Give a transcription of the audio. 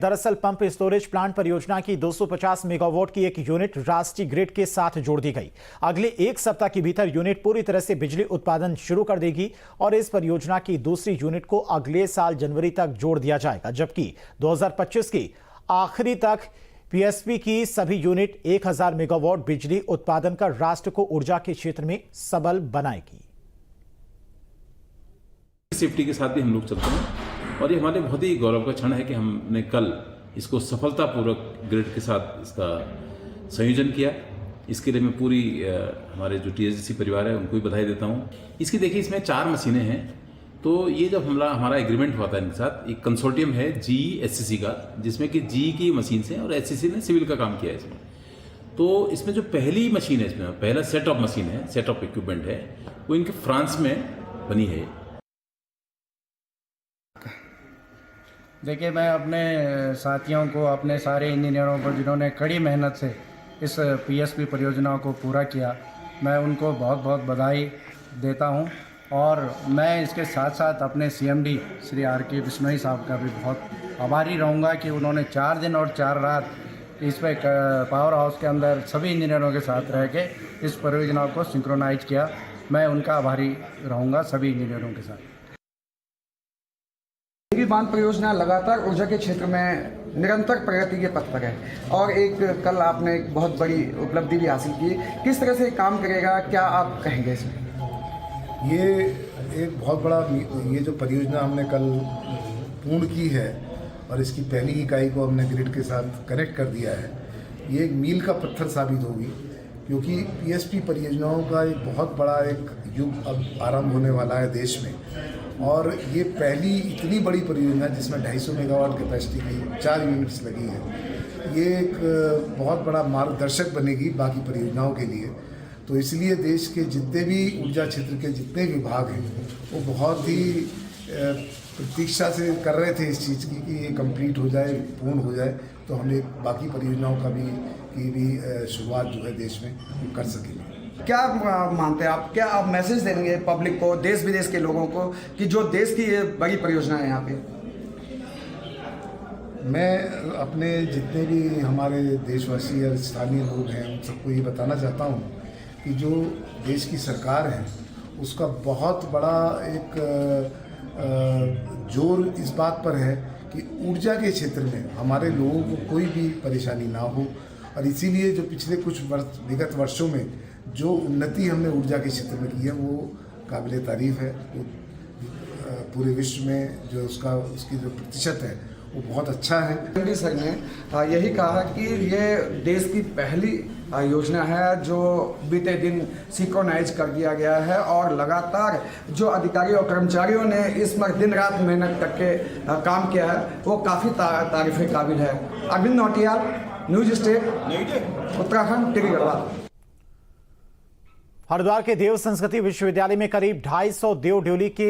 दरअसल pump storage plant परियोजना की 250 मेगावाट की एक यूनिट राष्ट्रीय ग्रिड के साथ जोड़ दी गई। अगले एक सप्ताह के भीतर यूनिट पूरी तरह से बिजली उत्पादन शुरू कर देगी और इस परियोजना की दूसरी यूनिट को अगले साल जनवरी तक जोड़ दिया जाएगा, जबकि 2025 की आखिरी तक पीएसपी की सभी यूनिट 1000 मेगावाट बिजली उत्पादन कर राष्ट्र को ऊर्जा के क्षेत्र में सबल बनाएगी। सेफ्टी के साथ भी हम लोग चलते हैं और ये हमारे बहुत ही गौरव का क्षण है कि हमने कल इसको सफलतापूर्वक ग्रिड के साथ इसका संयोजन किया। इसके लिए मैं पूरी हमारे जो टीएचडीसी परिवार है उनको भी बधाई देता हूँ। इसकी देखिए इसमें 4 मशीनें हैं। तो ये जब हमारा एग्रीमेंट हुआ था इनके साथ, एक कंसोर्टियम है GESCC का, जिसमें कि GE की मशीन से और SCC ने सिविल का काम किया है इसमें। तो इसमें जो पहली मशीन है, इसमें पहला सेट ऑफ मशीन है, सेट ऑफ इक्विपमेंट है, वो इनके फ्रांस में बनी है। देखिए, मैं अपने साथियों को, अपने सारे इंजीनियरों को जिन्होंने कड़ी मेहनत से इस पीएसपी परियोजना को पूरा किया, मैं उनको बहुत बहुत बधाई देता हूं। और मैं इसके साथ साथ अपने CMD श्री RK बिश्नोई साहब का भी बहुत आभारी रहूँगा कि उन्होंने 4 दिन और 4 रात इस पे पावर हाउस के अंदर सभी इंजीनियरों के साथ रह के इस परियोजना को सिंक्रोनाइज किया। मैं उनका आभारी रहूँगा सभी इंजीनियरों के साथ। बांध परियोजना लगातार ऊर्जा के क्षेत्र में निरंतर प्रगति के पथ पर है और कल आपने एक बहुत बड़ी उपलब्धि भी हासिल की। किस तरह से काम करेगा, क्या आप कहेंगे इसमें? ये एक बहुत बड़ा ये जो परियोजना हमने कल पूर्ण की है और इसकी पहली इकाई को हमने ग्रिड के साथ कनेक्ट कर दिया है, ये एक मील का पत्थर साबित होगी, क्योंकि पीएसपी परियोजनाओं का एक बहुत बड़ा एक युग अब आरंभ होने वाला है देश में। और ये पहली इतनी बड़ी परियोजना जिसमें 250 मेगावाट कैपेसिटी की 4 यूनिट्स लगी हैं, ये एक बहुत बड़ा मार्गदर्शक बनेगी बाकी परियोजनाओं के लिए। तो इसलिए देश के जितने भी ऊर्जा क्षेत्र के जितने विभाग हैं वो बहुत ही प्रतीक्षा से कर रहे थे इस चीज़ की कि ये कंप्लीट हो जाए, पूर्ण हो जाए, तो हम एक बाकी परियोजनाओं की भी शुरुआत जो है देश में कर सकेंगे। क्या मानते हैं आप, क्या आप मैसेज देंगे पब्लिक को, देश विदेश के लोगों को, कि जो देश की ये बड़ी परियोजना है यहाँ पे? मैं अपने जितने भी हमारे देशवासी और स्थानीय लोग हैं उन सबको ये बताना चाहता हूँ कि जो देश की सरकार है उसका बहुत बड़ा एक जोर इस बात पर है कि ऊर्जा के क्षेत्र में हमारे लोगों को कोई भी परेशानी ना हो। और इसीलिए जो पिछले कुछ विगत वर्षों में जो उन्नति हमने ऊर्जा के क्षेत्र में की है वो काबिले तारीफ है। वो पूरे विश्व में जो उसकी जो प्रतिशत है वो बहुत अच्छा है। MD सर ने यही कहा कि ये देश की पहली योजना है जो बीते दिन सिंक्रोनाइज कर दिया गया है और लगातार जो अधिकारी और कर्मचारियों ने इस पर दिन रात मेहनत करके काम किया है वो काफ़ी तारीफ़ काबिल है। Arvind Nautiyal, News State, Uttarakhand, Tehri Garhwal. हरिद्वार के देव संस्कृति विश्वविद्यालय में करीब 250 देव ड्योली के